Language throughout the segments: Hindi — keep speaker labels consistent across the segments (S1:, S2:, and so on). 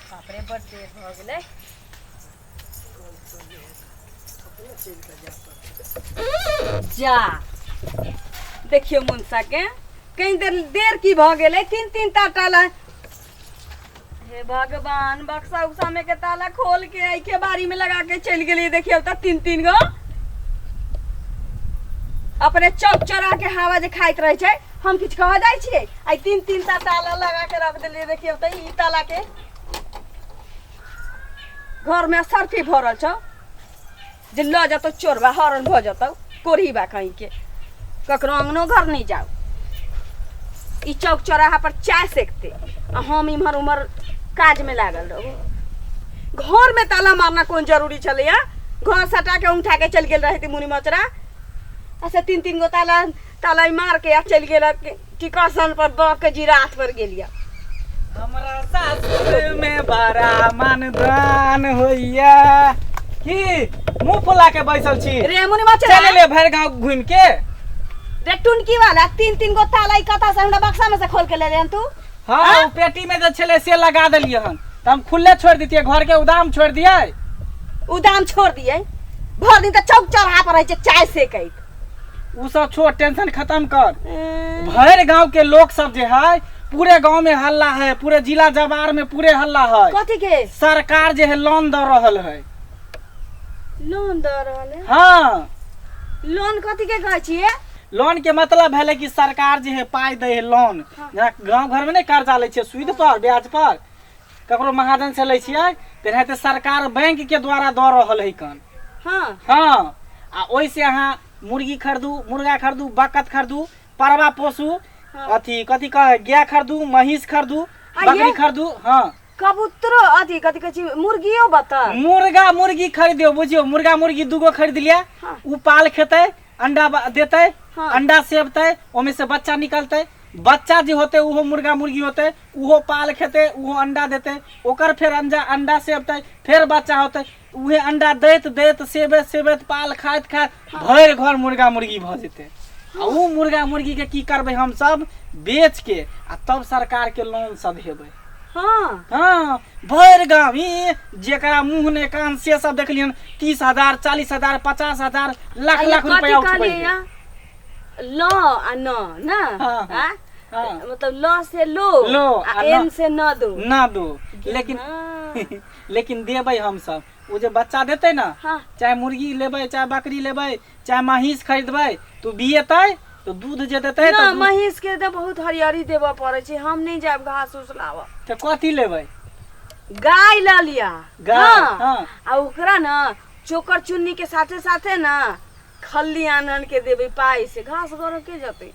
S1: बाप रे बड़ देर भ गेलै। जा देखियो मुंसा के कहीं देर की भ गेलै। तीन ताला। हे भगवान बक्सा उक्सा में के ताला खोल के आई के बारी में लगा के चल गेली। देखियो त तीन गो अपने चौक चौरा के हवा जे खाइत रहे छै। हम किछ कह जाय छियै आई तीन ताला लगा के रख देलिए। देखियो त ई ताला के घर में सरफी भरल छ जे ल जतो चोरबा हरण भ जतो कोरी बा कहीं के ककरो अंगनो घर नहीं जाओ। ई चौक चौराहा पर चाय सेकते आ हम इमहर उमर काज में लागल रहो। घर में ताला मारना कौन जरूरी चले या? घर सटा के उठा के चल गेल रहे मुनी मचरा। ऐसे तीन गो ताला मार के चल गेल कि कसन पर ब के जिरात पर गेलिया।
S2: हमरा सासुर में बड़ा मानदान होइया की मुंह फुला के बैसल छी।
S1: रे मुनी मचरा
S2: चले ले भर गांव घूम के।
S1: रे टुनकी वाला तीन गो ताला ई कथा से हमरा बक्सा में से खोल के ले लेन तू।
S2: हां उ पेटी में जे छले से लगा देलिए हन त हम खुले छोड़ दितिए। घर के उदाम छोड़ दिए।
S1: उदाम छोड़ दिए। भर दिन त चौक चौराहा पर रह छै चाय सेकैत।
S2: उ सब छोड़ टेंशन खत्म कर। भर गांव के लोग सब जे है पूरे गांव में हल्ला है। पूरे जिला जवार में पूरे हल्ला है।
S1: कथि के?
S2: सरकार जे है लोन द रहल है।
S1: लोन द रहल है?
S2: हां
S1: लोन कथि के कहै छिए?
S2: लोन के मतलब है कि सरकार जे है पाई दे है लोन। हाँ। गांव घर में नहीं कर्जा ले छे सूद पर ब्याज पर ककरो महाजन से ले छिए तेनाहिते सरकार बैंक के द्वारा द रहल है कन।
S1: हां
S2: हां आ ओइ से अहाँ मुर्गी खरीदू मुर्गा खरीदू बकत खरीदू परवा पोसू। हाँ। अथी कथी कहे गाय खरीदू महिष खरीदू बकरी खरीदू। हां
S1: कबूतरो अथी कथी कहै छी मुर्गियो बता।
S2: मुर्गा मुर्गी खरीदियो बुझियो मुर्गा मुर्गी दूगो खरीद लिया। हाँ। उ पाल खेते अंडा देते। हाँ। अंडा सेबते ओमे से बच्चा निकलते। बच्चा जे होते उहो मुर्गा मुर्गी होते उहो पाल खेते उहो अंडा देते ओकर फिर अंडा सेबते फिर बच्चा होते उहे अंडा देत सेबत पाल खाइत भर घर मुर्गा मुर्गी भ जेते। आ उ मुर्गा मुर्गी के की करबे हम सब बेच के आ तब सरकार के लोन सब हेबे।
S1: हां
S2: हां भर गांव ई जेकरा मुंह ने कान से सब देखलियन 30,000 40,000 50,000 लाख रुपया उठबै।
S1: लो आ न ना। हां मतलब लो से लो आ एन से न दो लेकिन लेकिन देबै हम सब। वो जो बच्चा देते ना। हाँ। चाहे मुर्गी लेबै चाहे बकरी लेबै चाहे महिष खरीदबै तो बिएतै तो दूध जे देतै ना महिष के तो बहुत हरियरी देबा पड़े छै। हम नहीं जाब घास उस लावा
S2: तो कथी लेबै?
S1: गाय ल लिया।
S2: गाय। हां
S1: आ ओकरा ना चोकर चुन्नी के साथे साथे ना खल्ली आनन के देबै पाई से घास गरो के जते।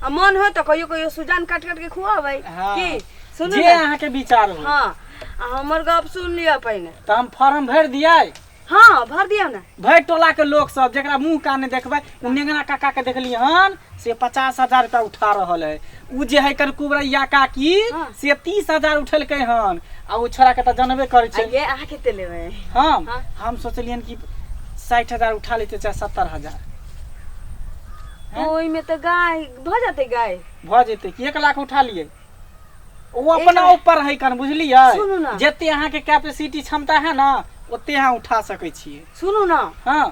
S1: आ मन हो तो कहियो सुजान काट के खुआबै।
S2: हाँ।
S1: की सुनू
S2: जे अहाँ के विचार हो।
S1: हां हमर गप सुन लिया पहिने
S2: त हम फॉर्म भर दियै।
S1: हाँ भर दिया ना।
S2: भर टोला के लोग सब जेकरा मुंह कान देखबै उ नेंगना काका के देखली हन से 50,000 रुपया उठा रहल है। उ जे है कुबरैया काकी। हाँ। से 30,000 उठेलकै हन आ उ छोरा के त जानबे करै छै।
S1: ये आहा केते लेबै?
S2: हम सोचलियन कि 60,000 उठा लेते चाहे 70,000।
S1: ओइ में तो गाय भ जाते गाय
S2: भ जेते कि 1 लाख उठा लिए। वो अपना ऊपर है कन बुझलिए।
S1: सुनू ना
S2: जते अहाँ के कैपेसिटी क्षमता है ना ओते अहाँ उठा सकै छिए।
S1: सुनू ना।
S2: हां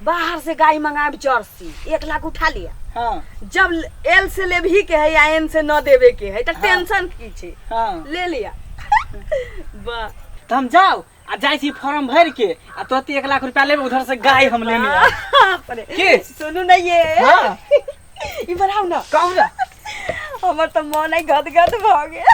S1: बाहर से गाय मंगाब जर्सी 1 लाख उठा लिया।
S2: हां
S1: जब एल से लेभी के है या एन से न देवे के है त टेंशन की छै।
S2: हां
S1: ले लिया। वाह
S2: त हम जाओ आ जाई छी फॉर्म भर के आ तोते 1 लाख रुपया लेबे उधर से गाय हम लेने आए।
S1: के सुनू ना ये।
S2: हां
S1: ई बढ़ाओ ना
S2: कहू ना
S1: हमर त मन है गदगद भ गेल।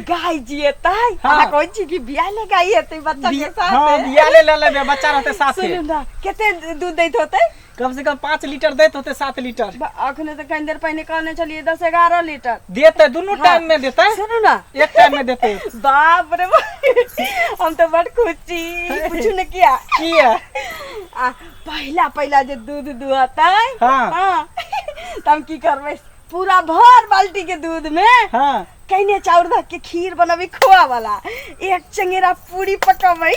S1: गाय जिएतै। हां कहै छी कि बियाह ले गाय हेतै बच्चा के साथ।
S2: हां बियाह ले लेबे बच्चा रहते साथे।
S1: सुनू ना केते दूध दैत होतै?
S2: कम से कम 5 लीटर देत होते 7 लीटर।
S1: अखने तो कहीं देर पहले कहने चलिए 10-11 लीटर
S2: देते दोनों टाइम में देते।
S1: सुनो ना
S2: एक टाइम में देते।
S1: बाप रे हम तो बड़ खुशी पूछू न किया पहला जो दूध दुहतै। हां तब की करबै पूरा भर बाल्टी के दूध में। हां कहने चाउर ध के खीर बनबी खोआ वाला एक चंगेरा पूरी पकबै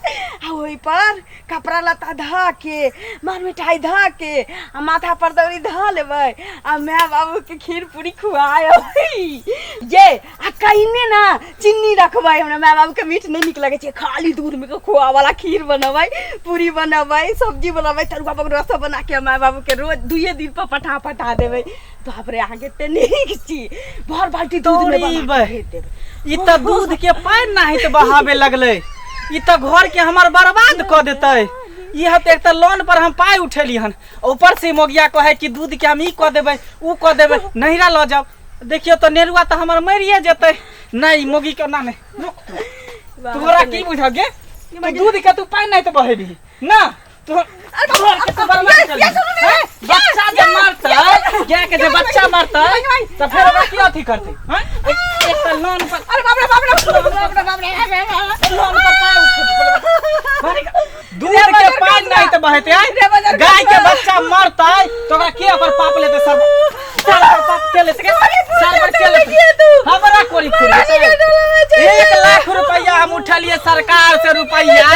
S1: आ वही पर कपड़ा लता धा के मार मिठाई धा के आ माथा पर दौरी धा लेबै आ माय बाबू के खीर पूरी खुआए ये आ कहिने ना चीनी रखबै हमरा माय बाबू के मीठ नहीं निक लगे छै खाली दूध में के खोआ वाला खीर बनबै पूरी बनबै सब्जी बनबै तरुआ पकड़ रस बना के माय बाबू के रोज 2 दिन पर पठा देबै बाप रे आगे ते नीक छी भर बाल्टी दूध में बना के देबै
S2: ई त दूध के पानि नाही त बहावे लगले ई त घर के हमर बर्बाद क देतै ई हत एक त लोन पर हम पाई उठेली हन ऊपर से मोगिया कहे कि दूध के हम ई क देबै ऊ क देबै नहिरा ल जाओ देखियो त नेरुआ त हमर मरिए जेतै नहीं मोगी के ना नहीं तोरा की बुझा गे तू दूध के तू पाई नहीं त बहेबी ना तू घर के तो बर्बाद कर बच्चा जे मारता गाय के जे बच्चा मारता त फिर ओकरा की अथी करते हैं एक त लोन पर
S1: अरे बाप रे
S2: लोन पर पाय उठ दूध के पानी नहीं त बहते गाय के बच्चा मरता तो ओकरा के ओकर पाप लेते सब सारा पाप के लेते सारा के लेते हमरा कोरी खुरी 1 लाख रुपया हम उठलिए सरकार से रुपया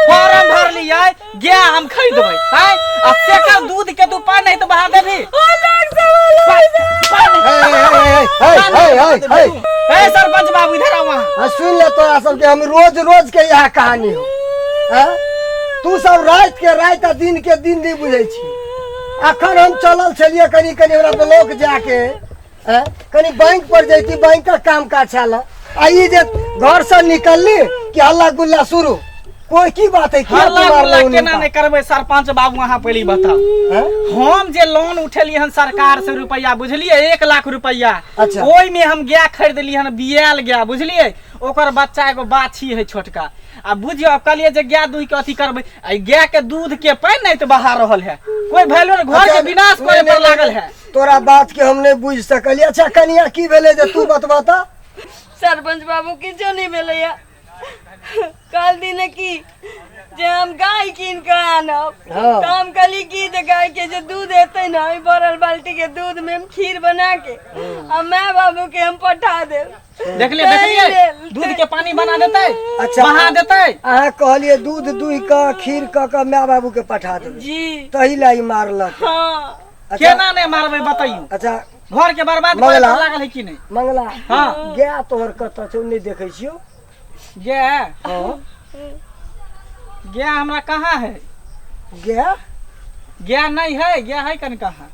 S2: फॉर्म भर लिए गया हम खरीदबै हैं अब से का दूध के तू पानी नहीं तो बहा देबी ए सरपंच बाबू इधर आ वहां
S3: सुन ले तोरा सबके हम रोज रोज के यह कहानी हो तू सब रात के रात आ दिन के दिन नहीं बुझे छी अखन हम चलल छलिए कनी कनी हमरा ब्लॉक जाके कनी बैंक पर जैती बैंक का काम काज छल आई जे घर से निकलली कि हल्ला गुल्ला शुरू कोई की बात है
S2: हल्ला केना नहीं करबे सरपंच बाबू वहां पहले बताओ हम जे लोन उठेली हन सरकार से रुपया बुझलिए 1 लाख रुपया ओई में हम गाय खरीदली हन बियाल गाय बुझलिए ओकर बच्चा एगो बाछी है छोटका आ बुझियो कहलिए जे गाय दूध के अथी करबे आ गाय के दूध के पानी नहीं तो बहा रहल है कोई वैल्यू घर के विनाश करे पर लागल है
S3: तोरा बात के हम नहीं बुझ सकलिए अच्छा कनिया की भेले जे तू बतबता
S1: सरपंच बाबू किछो नहीं भेलैया कल दिन की जे हम गाय कीन के आनब तो हम कहली की जे गाय के जे दूध एते ना भरल बाल्टी के दूध में हम खीर बना के आ माय बाबू के हम पठा देब
S2: देखलिए दूध के पानी बना देते अच्छा बहा देते
S3: अहाँ कहलिए दूध दुई का खीर का माय बाबू के पठा दे
S1: जी
S3: तही लाई मारलक
S1: हां
S2: केना नहीं मारबे बताइयो
S3: अच्छा
S2: घर के बर्बाद करे लागल है कि नहीं
S3: मंगला
S2: हां
S3: गाय तोहर कत छौ नहीं देखै छियो
S2: गाय गाय हमरा कहाँ है गाय नहीं है गाय है कन कहाँ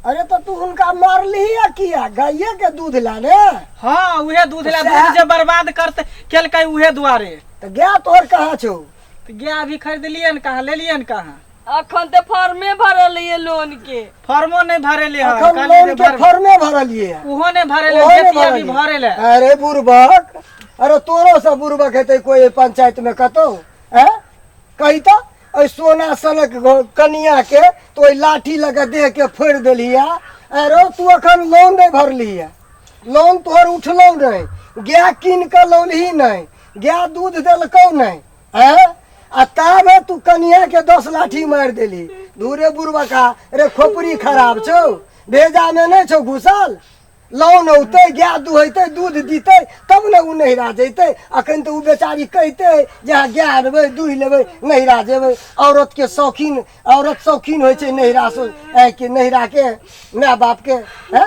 S3: अरे तो तू उनका मारली या किया गाये के दूध लाने
S2: हाँ उहे दूध ला दूध जे बर्बाद करते केलकै उहे दुआरे
S3: तो गाय तोहर कहाँ छौ
S2: तो गाय अभी खरीद लिए न कहाँ ले लिए न कहाँ
S1: अखन ते फॉर्मे भरल है लोन के
S2: फॉर्मो नहीं भरेले है
S3: अखन लोन के फॉर्मे भरलिए
S2: उहो ने भरेले खेती अभी भरेले
S3: अरे बुरबक अरे तोरो से बुरबक हेतै कोई पंचायत में कतो हैं कही तो ओइ सोना सनक कनिया के तो लाठी लगा दे के फोड़ देलिया अरे तू अखन लोन नहीं भरलिया लोन तोहर उठलो नहीं गाय कीन के लोन ही नहीं गाय दूध देलको नहीं हैं आ तब तू कनिया के 10 लाठी मार देली दूरे बुरबका रे खोपड़ी खराब छौ भेजा में नहीं छौ घुसल लोन होते गाय दुहते दूध दीते तब न उ नहिरा जैते अखन तो उ बेचारी कहते जहाँ गाय लेबै दूध लेबै नहिरा जेबै औरत के शौकीन औरत शौकीन होइ छै नहिरा से के नहिरा के माय बाप के हैं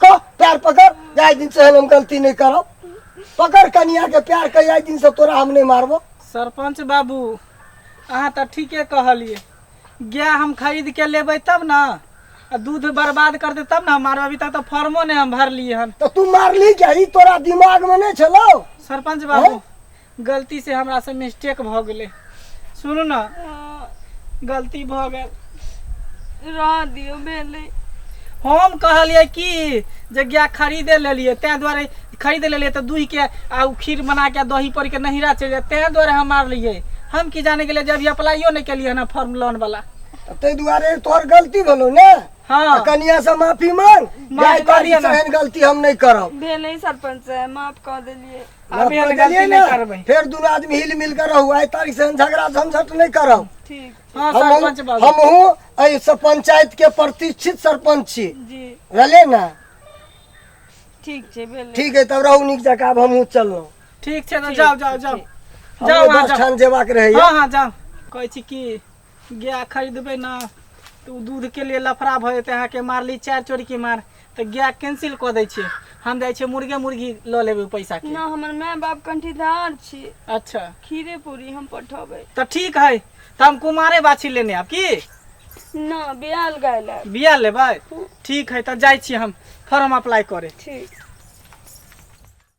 S3: को प्यार पकड़ जाय दिन से हम गलती नहीं करब पकड़ कनिया के प्यार कई दिन से तोरा हम नहीं मारबो
S2: सरपंच बाबू अहाँ तो ठीके कहलिए गाय हम खरीद के लेबै तब ना दूध बर्बाद कर दे तब ना मारो अभी तक तो फॉर्मो ने हम भर लिए हन
S3: तो तू मारली क्या ही तोरा दिमाग में नहीं चलो
S2: सरपंच बाबू गलती से हमरा से मिस्टेक भ गेले सुनु ना गलती भ गेल
S1: रह दियो भेले
S2: हम कहलिए कि जे गाय खरीदे लेलिए ते द्वारे खरीद लेलिए तो दूध के आ खीर बना के दही पर के नहिरा चले ते द्वारे हम मार लिए हम की जाने के लिए जब अप्लाईयो नहीं के लिए ना फॉर्म लोन वाला
S3: ते द्वारे तोहर गलती भलो ने
S2: हाँ
S3: कनिया से माफी मांग गाय तारी से गलती हम नहीं करब
S1: भेले सरपंच है माफ कर देलिए
S2: अभी हम गलती नहीं करबै
S3: फिर दोनों आदमी हिल मिल कर रहू आई तारीख से झगड़ा झंझट नहीं करब
S1: ठीक
S2: हां सरपंच बाबू
S3: हम हूं एई सब पंचायत के प्रतिष्ठित सरपंच छी
S1: जी
S3: रहले ना
S1: ठीक छे भेले
S3: ठीक है तब रहू निक जका अब हम चललो
S2: ठीक छे तो जाओ जाओ जाओ जाओ वहाँ
S3: 10
S2: जाओ।
S3: ठान जेबाक रहैए।
S2: हाँ हाँ जाओ। कहै छी कि गाय खरीदबै ना तो दूध के लिए लफड़ा भ जेतै, अहाँके मारली 4 चोरी के मार, तो गाय कैंसिल कऽ दै छियै, हम जाइ छियै मुर्गी लऽ लेबै पैसा के।
S1: ना हमर माय बाप कंठीदार छी,
S2: अच्छा
S1: खीरे पूरी हम पठबै।
S2: तो ठीक है, तो हम कुमारे बाछी लेने आब की
S1: ना बियाल गाय ला।
S2: बिया लेबै? ठीक है, तो जाइ छी हम फॉर्म अप्लाई करे।
S1: ठीक।